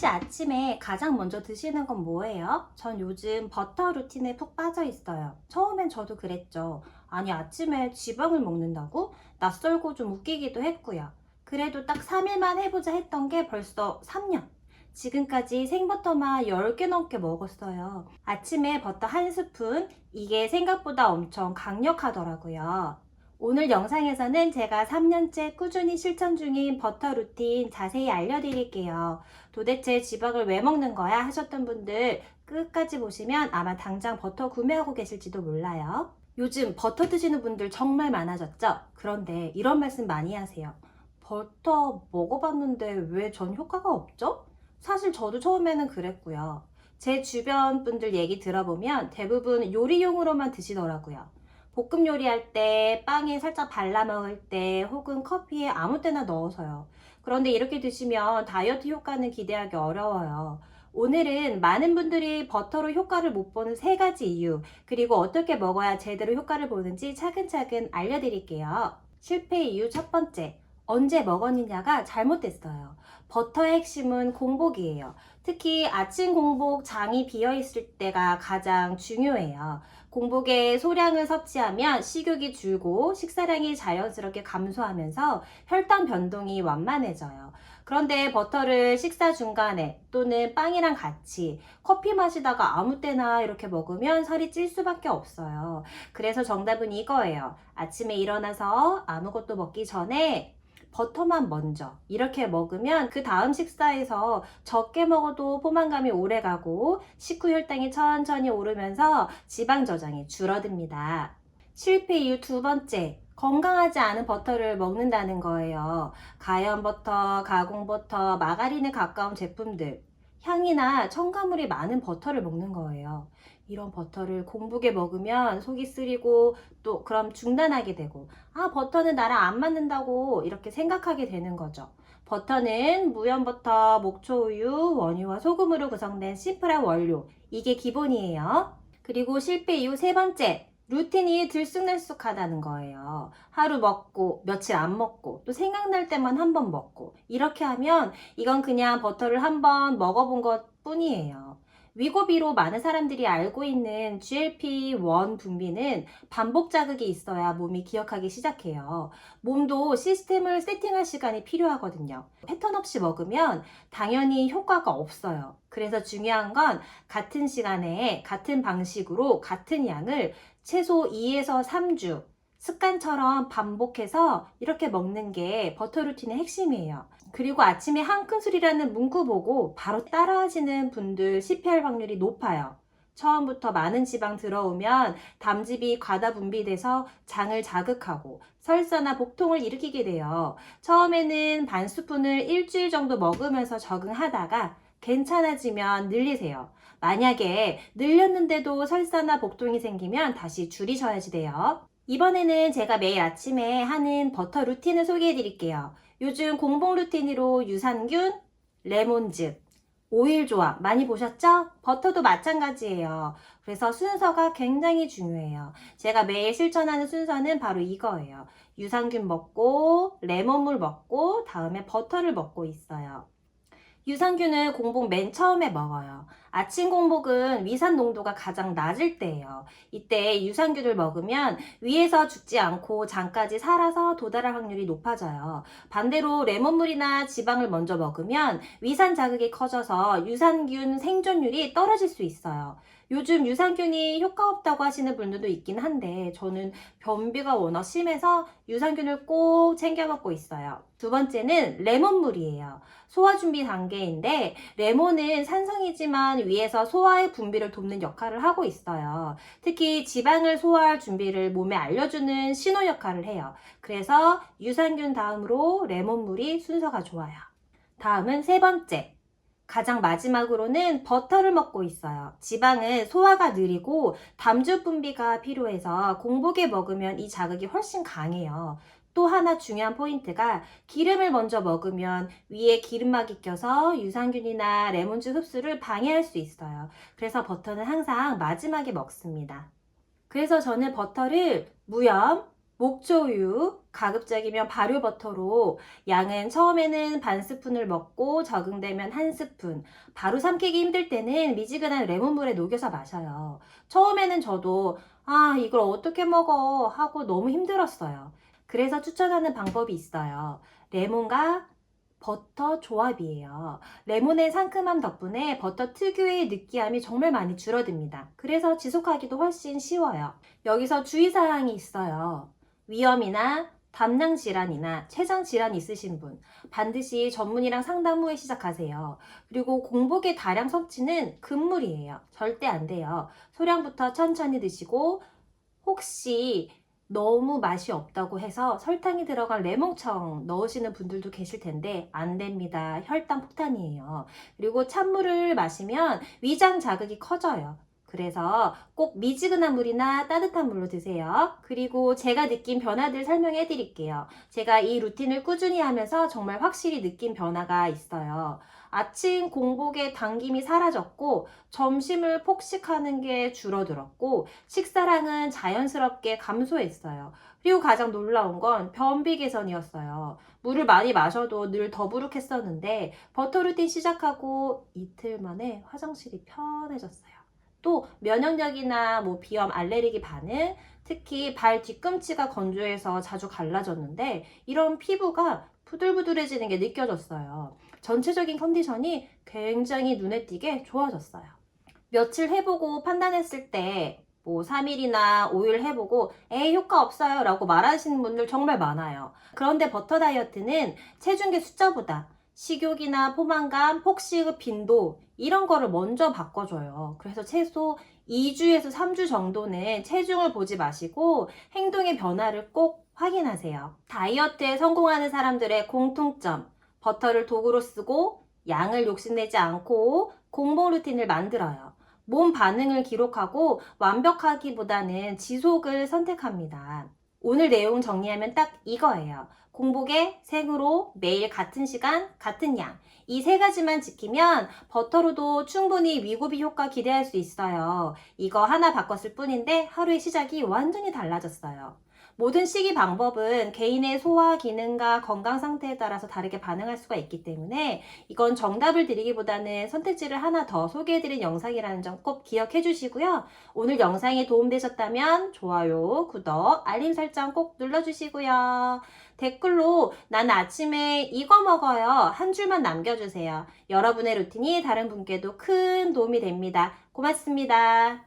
혹시 아침에 가장 먼저 드시는 건 뭐예요? 전 요즘 버터 루틴에 푹 빠져 있어요. 처음엔 저도 그랬죠. 아니, 아침에 지방을 먹는다고? 낯설고 좀 웃기기도 했고요. 그래도 딱 3일만 해보자 했던 게 벌써 3년. 지금까지 생버터만 10개 넘게 먹었어요. 아침에 버터 한 스푼, 이게 생각보다 엄청 강력하더라고요. 오늘 영상에서는 제가 3년째 꾸준히 실천 중인 버터 루틴 자세히 알려드릴게요. 도대체 지방을 왜 먹는 거야 하셨던 분들 끝까지 보시면 아마 당장 버터 구매하고 계실지도 몰라요. 요즘 버터 드시는 분들 정말 많아졌죠? 그런데 이런 말씀 많이 하세요. 버터 먹어봤는데 왜 전 효과가 없죠? 사실 저도 처음에는 그랬고요. 제 주변 분들 얘기 들어보면 대부분 요리용으로만 드시더라고요. 볶음 요리할 때, 빵에 살짝 발라 먹을 때, 혹은 커피에 아무 때나 넣어서요. 그런데 이렇게 드시면 다이어트 효과는 기대하기 어려워요. 오늘은 많은 분들이 버터로 효과를 못 보는 3가지 이유, 그리고 어떻게 먹어야 제대로 효과를 보는지 차근차근 알려드릴게요. 실패 이유 첫 번째, 언제 먹었느냐가 잘못됐어요. 버터의 핵심은 공복이에요. 특히 아침 공복 장이 비어있을 때가 가장 중요해요. 공복에 소량을 섭취하면 식욕이 줄고 식사량이 자연스럽게 감소하면서 혈당 변동이 완만해져요. 그런데 버터를 식사 중간에 또는 빵이랑 같이 커피 마시다가 아무 때나 이렇게 먹으면 살이 찔 수밖에 없어요. 그래서 정답은 이거예요. 아침에 일어나서 아무것도 먹기 전에 버터만 먼저 이렇게 먹으면 그 다음 식사에서 적게 먹어도 포만감이 오래 가고 식후 혈당이 천천히 오르면서 지방 저장이 줄어듭니다. 실패 이유 두 번째, 건강하지 않은 버터를 먹는다는 거예요. 가염 버터, 가공 버터, 마가린에 가까운 제품들, 향이나 첨가물이 많은 버터를 먹는 거예요. 이런 버터를 공복에 먹으면 속이 쓰리고 또 그럼 중단하게 되고, 아, 버터는 나랑 안 맞는다고 이렇게 생각하게 되는 거죠. 버터는 무염버터, 목초우유, 원유와 소금으로 구성된 심플한 원료, 이게 기본이에요. 그리고 실패 이후 세 번째, 루틴이 들쑥날쑥하다는 거예요. 하루 먹고 며칠 안 먹고 또 생각날 때만 한 번 먹고 이렇게 하면 이건 그냥 버터를 한 번 먹어본 것 뿐이에요. 위고비로 많은 사람들이 알고 있는 GLP-1 분비는 반복 자극이 있어야 몸이 기억하기 시작해요. 몸도 시스템을 세팅할 시간이 필요하거든요. 패턴 없이 먹으면 당연히 효과가 없어요. 그래서 중요한 건 같은 시간에 같은 방식으로 같은 양을 최소 2에서 3주 습관처럼 반복해서 이렇게 먹는 게 버터 루틴의 핵심이에요. 그리고 아침에 한 큰술이라는 문구 보고 바로 따라하시는 분들 실패할 확률이 높아요. 처음부터 많은 지방 들어오면 담즙이 과다 분비돼서 장을 자극하고 설사나 복통을 일으키게 돼요. 처음에는 반 스푼을 일주일 정도 먹으면서 적응하다가 괜찮아지면 늘리세요. 만약에 늘렸는데도 설사나 복통이 생기면 다시 줄이셔야지 돼요. 이번에는 제가 매일 아침에 하는 버터 루틴을 소개해 드릴게요. 요즘 공복 루틴으로 유산균, 레몬즙, 오일 조합 많이 보셨죠? 버터도 마찬가지예요. 그래서 순서가 굉장히 중요해요. 제가 매일 실천하는 순서는 바로 이거예요. 유산균 먹고, 레몬물 먹고, 다음에 버터를 먹고 있어요. 유산균은 공복 맨 처음에 먹어요. 아침 공복은 위산 농도가 가장 낮을 때예요. 이때 유산균을 먹으면 위에서 죽지 않고 장까지 살아서 도달할 확률이 높아져요. 반대로 레몬물이나 지방을 먼저 먹으면 위산 자극이 커져서 유산균 생존율이 떨어질 수 있어요. 요즘 유산균이 효과 없다고 하시는 분들도 있긴 한데 저는 변비가 워낙 심해서 유산균을 꼭 챙겨 먹고 있어요. 두 번째는 레몬물이에요. 소화 준비 단계인데 레몬은 산성이지만 위에서 소화의 분비를 돕는 역할을 하고 있어요. 특히 지방을 소화할 준비를 몸에 알려주는 신호 역할을 해요. 그래서 유산균 다음으로 레몬물이 순서가 좋아요. 다음은 세 번째. 가장 마지막으로는 버터를 먹고 있어요. 지방은 소화가 느리고 담즙 분비가 필요해서 공복에 먹으면 이 자극이 훨씬 강해요. 또 하나 중요한 포인트가 기름을 먼저 먹으면 위에 기름막이 껴서 유산균이나 레몬즙 흡수를 방해할 수 있어요. 그래서 버터는 항상 마지막에 먹습니다. 그래서 저는 버터를 무염, 목초유, 가급적이면 발효버터로 양은 처음에는 반 스푼을 먹고 적응되면 한 스푼, 바로 삼키기 힘들 때는 미지근한 레몬물에 녹여서 마셔요. 처음에는 저도 이걸 어떻게 먹어 하고 너무 힘들었어요. 그래서 추천하는 방법이 있어요. 레몬과 버터 조합이에요. 레몬의 상큼함 덕분에 버터 특유의 느끼함이 정말 많이 줄어듭니다. 그래서 지속하기도 훨씬 쉬워요. 여기서 주의사항이 있어요. 위염이나 담낭 질환이나 췌장 질환 있으신 분, 반드시 전문의랑 상담 후에 시작하세요. 그리고 공복의 다량 섭취는 금물이에요. 절대 안 돼요. 소량부터 천천히 드시고, 혹시 너무 맛이 없다고 해서 설탕이 들어간 레몬청 넣으시는 분들도 계실 텐데 안 됩니다. 혈당 폭탄이에요. 그리고 찬물을 마시면 위장 자극이 커져요. 그래서 꼭 미지근한 물이나 따뜻한 물로 드세요. 그리고 제가 느낀 변화들 설명해 드릴게요. 제가 이 루틴을 꾸준히 하면서 정말 확실히 느낀 변화가 있어요. 아침 공복에 당김이 사라졌고, 점심을 폭식하는 게 줄어들었고, 식사량은 자연스럽게 감소했어요. 그리고 가장 놀라운 건 변비 개선이었어요. 물을 많이 마셔도 늘 더부룩했었는데 버터 루틴 시작하고 이틀 만에 화장실이 편해졌어요. 또 면역력이나 비염, 알레르기 반응, 특히 발 뒤꿈치가 건조해서 자주 갈라졌는데 이런 피부가 부들부들해지는 게 느껴졌어요. 전체적인 컨디션이 굉장히 눈에 띄게 좋아졌어요. 며칠 해보고 판단했을 때 3일이나 5일 해보고 에이 효과 없어요 라고 말하시는 분들 정말 많아요. 그런데 버터 다이어트는 체중계 숫자보다 식욕이나 포만감, 폭식의 빈도 이런 거를 먼저 바꿔줘요. 그래서 최소 2주에서 3주 정도는 체중을 보지 마시고 행동의 변화를 꼭 확인하세요. 다이어트에 성공하는 사람들의 공통점, 버터를 도구로 쓰고 양을 욕심내지 않고 공복 루틴을 만들어요. 몸 반응을 기록하고 완벽하기보다는 지속을 선택합니다. 오늘 내용 정리하면 딱 이거예요. 공복에 생으로 매일 같은 시간, 같은 양. 이 세 가지만 지키면 버터로도 충분히 위고비 효과 기대할 수 있어요. 이거 하나 바꿨을 뿐인데 하루의 시작이 완전히 달라졌어요. 모든 식이 방법은 개인의 소화 기능과 건강 상태에 따라서 다르게 반응할 수가 있기 때문에 이건 정답을 드리기보다는 선택지를 하나 더 소개해드린 영상이라는 점 꼭 기억해 주시고요. 오늘 영상이 도움되셨다면 좋아요, 구독, 알림 설정 꼭 눌러주시고요. 댓글로 나는 아침에 이거 먹어요 한 줄만 남겨주세요. 여러분의 루틴이 다른 분께도 큰 도움이 됩니다. 고맙습니다.